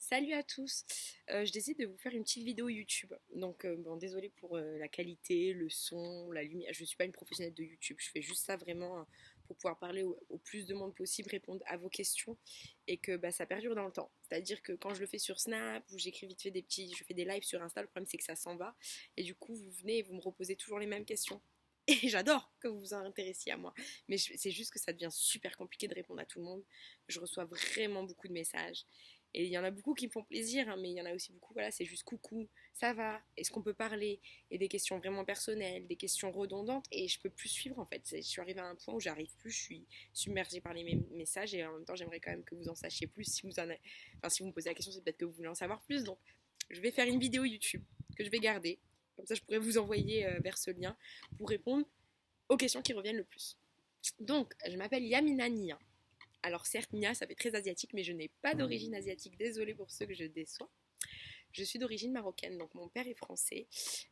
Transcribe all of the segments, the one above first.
Salut à tous, je décide de vous faire une petite vidéo YouTube. Donc désolé pour la qualité, le son, la lumière. Je ne suis pas une professionnelle de YouTube, je fais juste ça vraiment pour pouvoir parler au plus de monde possible, répondre à vos questions et que ça perdure dans le temps. C'est-à-dire que quand je le fais sur Snap ou j'écris vite fait je fais des lives sur Insta, le problème c'est que ça s'en va et du coup vous venez et vous me reposez toujours les mêmes questions. Et j'adore que vous vous intéressiez à moi. Mais c'est juste que ça devient super compliqué de répondre à tout le monde. Je reçois vraiment beaucoup de messages. Et il y en a beaucoup qui me font plaisir, hein, mais il y en a aussi beaucoup, voilà, c'est juste coucou, ça va, est-ce qu'on peut parler? Et des questions vraiment personnelles, des questions redondantes, et je peux plus suivre en fait. Je suis arrivée à un point où j'arrive plus, je suis submergée par les mêmes messages, et en même temps, j'aimerais quand même que vous en sachiez plus. Si vous en avez... Enfin, si vous me posez la question, c'est peut-être que vous voulez en savoir plus. Donc, je vais faire une vidéo YouTube que je vais garder. Comme ça, je pourrais vous envoyer vers ce lien pour répondre aux questions qui reviennent le plus. Donc, je m'appelle Yamina Nia. Alors certes, Nia, ça fait très asiatique, mais je n'ai pas d'origine asiatique, désolée pour ceux que je déçois. Je suis d'origine marocaine, donc mon père est français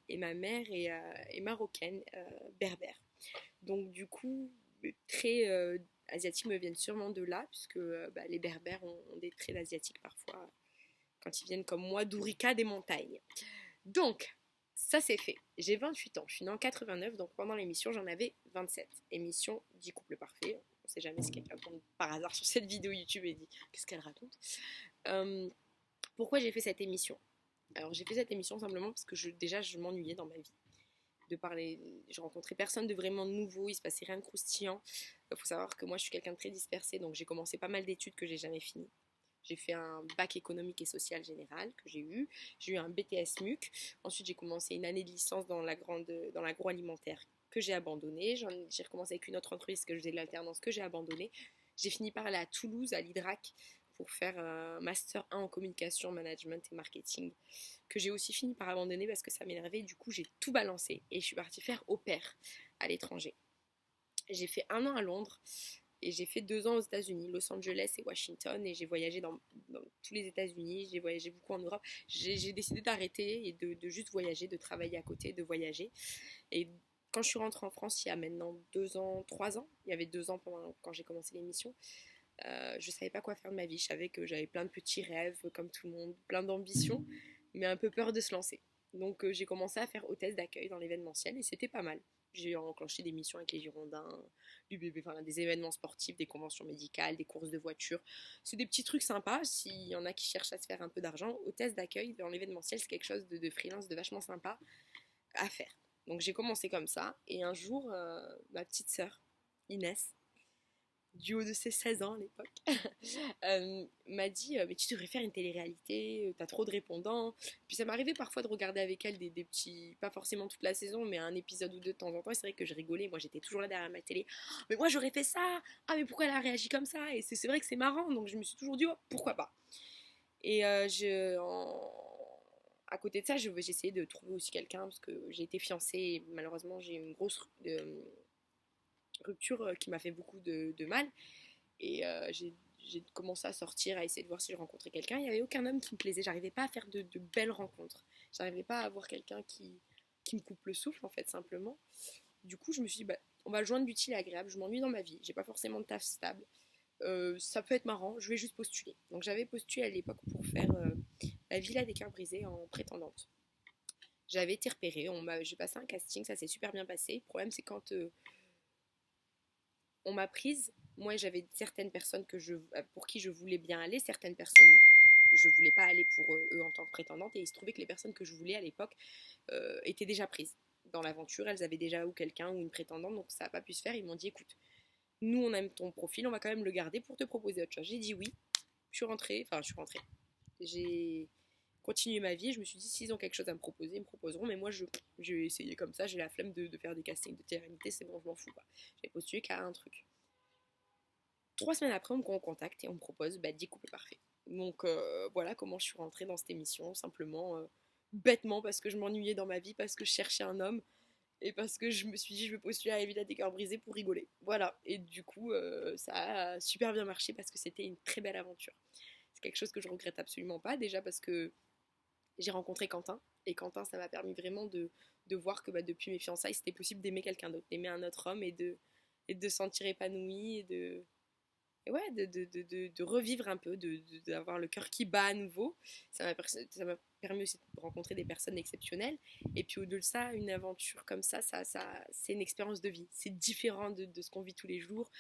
et ma mère est marocaine, berbère. Donc du coup, les traits asiatiques me viennent sûrement de là, puisque les berbères ont des traits asiatiques parfois, quand ils viennent comme moi d'Ourika des montagnes. Donc, ça c'est fait. J'ai 28 ans, je suis née en 89, donc pendant l'émission j'en avais 27. Émission 10 couples parfaits. On sait jamais ce qu'elle raconte par hasard sur cette vidéo YouTube et dit qu'est-ce qu'elle raconte. Euh, Pourquoi j'ai fait cette émission? Alors j'ai fait cette émission simplement parce que déjà je m'ennuyais dans ma vie. De parler, je rencontrais personne de vraiment nouveau, il se passait rien de croustillant. Il faut savoir que moi je suis quelqu'un de très dispersé, donc j'ai commencé pas mal d'études que j'ai jamais finies. J'ai fait un bac économique et social général que j'ai eu. J'ai eu un BTS MUC. Ensuite, j'ai commencé une année de licence dans l'agroalimentaire que j'ai abandonné. J'ai recommencé avec une autre entreprise que je faisais de l'alternance que j'ai abandonné. J'ai fini par aller à Toulouse, à l'IDRAC, pour faire un master 1 en communication, management et marketing, que j'ai aussi fini par abandonner parce que ça m'énervait. Du coup, j'ai tout balancé et je suis partie faire au pair à l'étranger. J'ai fait un an à Londres et j'ai fait 2 ans aux États-Unis, Los Angeles et Washington, et j'ai voyagé dans tous les États-Unis, j'ai voyagé beaucoup en Europe. J'ai décidé d'arrêter et de juste voyager, de travailler à côté, de voyager. Et quand je suis rentrée en France, il y a maintenant 2 ans, 3 ans, il y avait 2 ans quand j'ai commencé l'émission, je savais pas quoi faire de ma vie. Je savais que j'avais plein de petits rêves, comme tout le monde, plein d'ambitions, mais un peu peur de se lancer. Donc j'ai commencé à faire hôtesse d'accueil dans l'événementiel et c'était pas mal. J'ai enclenché des missions avec les Girondins, du bébé, enfin, des événements sportifs, des conventions médicales, des courses de voitures. C'est des petits trucs sympas. S'il y en a qui cherchent à se faire un peu d'argent, hôtesse d'accueil dans l'événementiel, c'est quelque chose de freelance, de vachement sympa à faire. Donc j'ai commencé comme ça. Et un jour, ma petite sœur, Inès, du haut de ses 16 ans à l'époque, m'a dit mais tu devrais faire une télé-réalité, t'as trop de répondants. Puis ça m'arrivait parfois de regarder avec elle des petits, pas forcément toute la saison, mais un épisode ou deux de temps en temps. Et c'est vrai que je rigolais, moi j'étais toujours là derrière ma télé. Mais moi j'aurais fait ça. Ah mais pourquoi elle a réagi comme ça? Et c'est vrai que c'est marrant, donc je me suis toujours dit oh, pourquoi pas. Et à côté de ça, j'ai essayé de trouver aussi quelqu'un parce que j'ai été fiancée et malheureusement j'ai eu une grosse rupture qui m'a fait beaucoup de mal. Et j'ai commencé à sortir, à essayer de voir si je rencontrais quelqu'un. Il n'y avait aucun homme qui me plaisait. J'arrivais pas à faire de belles rencontres. J'arrivais pas à avoir quelqu'un qui me coupe le souffle, en fait, simplement. Du coup, je me suis dit, bah, on va joindre l'utile à l'agréable. Je m'ennuie dans ma vie. J'ai pas forcément de taf stable. Ça peut être marrant. Je vais juste postuler. Donc, j'avais postulé à l'époque pour faire la Villa des Cœurs Brisés en prétendante. J'avais été repérée. J'ai passé un casting. Ça s'est super bien passé. Le problème, c'est quand on m'a prise. Moi, j'avais certaines personnes pour qui je voulais bien aller, certaines personnes, je voulais pas aller pour eux en tant que prétendante, et il se trouvait que les personnes que je voulais à l'époque étaient déjà prises dans l'aventure, elles avaient déjà ou quelqu'un ou une prétendante, donc ça n'a pas pu se faire. Ils m'ont dit, écoute, nous on aime ton profil, on va quand même le garder pour te proposer autre chose. J'ai dit oui, je suis rentrée, j'ai continué ma vie, et je me suis dit, s'ils ont quelque chose à me proposer, ils me proposeront, mais moi je vais essayer comme ça, j'ai la flemme de faire des castings de télé-réalité, c'est bon, je m'en fous quoi. J'ai postulé qu'à un truc. 3 semaines après, on me contacte et on me propose 10 couples parfaits. Donc voilà comment je suis rentrée dans cette émission, simplement, bêtement, parce que je m'ennuyais dans ma vie, parce que je cherchais un homme, et parce que je me suis dit je vais postuler à la Villa des Cœurs Brisés pour rigoler. Voilà, et du coup ça a super bien marché parce que c'était une très belle aventure. C'est quelque chose que je regrette absolument pas, déjà parce que j'ai rencontré Quentin, et Quentin ça m'a permis vraiment de voir que depuis mes fiançailles c'était possible d'aimer quelqu'un d'autre, d'aimer un autre homme et de se sentir épanoui et ouais, de revivre un peu, d'avoir le cœur qui bat à nouveau. Ça m'a permis aussi de rencontrer des personnes exceptionnelles. Et puis au-delà de ça, une aventure comme ça c'est une expérience de vie. C'est différent de ce qu'on vit tous les jours.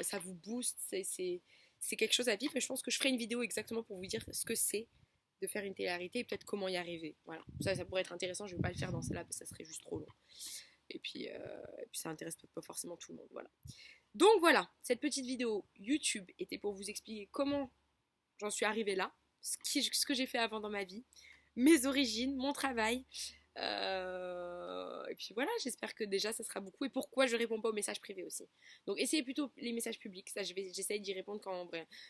Ça vous booste, c'est quelque chose à vivre. Et je pense que je ferai une vidéo exactement pour vous dire ce que c'est de faire une télé-réalité et peut-être comment y arriver. Voilà, ça pourrait être intéressant. Je ne vais pas le faire dans celle-là parce que ça serait juste trop long. Et puis ça intéresse pas forcément tout le monde. Voilà. Donc voilà, cette petite vidéo YouTube était pour vous expliquer comment j'en suis arrivée là, ce que j'ai fait avant dans ma vie, mes origines, mon travail. Et puis voilà, j'espère que déjà ça sera beaucoup. Et pourquoi je réponds pas aux messages privés aussi. Donc essayez plutôt les messages publics. Ça, j'essaye d'y répondre quand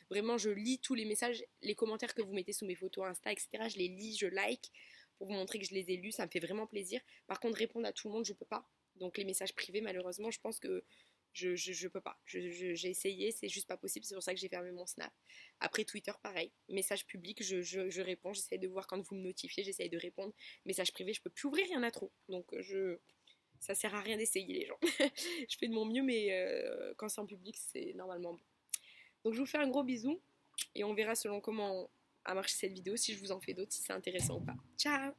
vraiment je lis tous les messages, les commentaires que vous mettez sous mes photos Insta, etc. Je les lis, je like pour vous montrer que je les ai lus. Ça me fait vraiment plaisir. Par contre, répondre à tout le monde, je peux pas. Donc les messages privés, malheureusement, je pense que je peux pas. J'ai essayé, c'est juste pas possible. C'est pour ça que j'ai fermé mon Snap. Après Twitter, pareil. Message public, je réponds. J'essaie de voir quand vous me notifiez, j'essaie de répondre. Message privé, je peux plus ouvrir, il y en a trop. Donc ça sert à rien d'essayer les gens. Je fais de mon mieux, mais quand c'est en public, c'est normalement bon. Donc je vous fais un gros bisou et on verra selon comment a marché cette vidéo, si je vous en fais d'autres, si c'est intéressant ou pas. Ciao!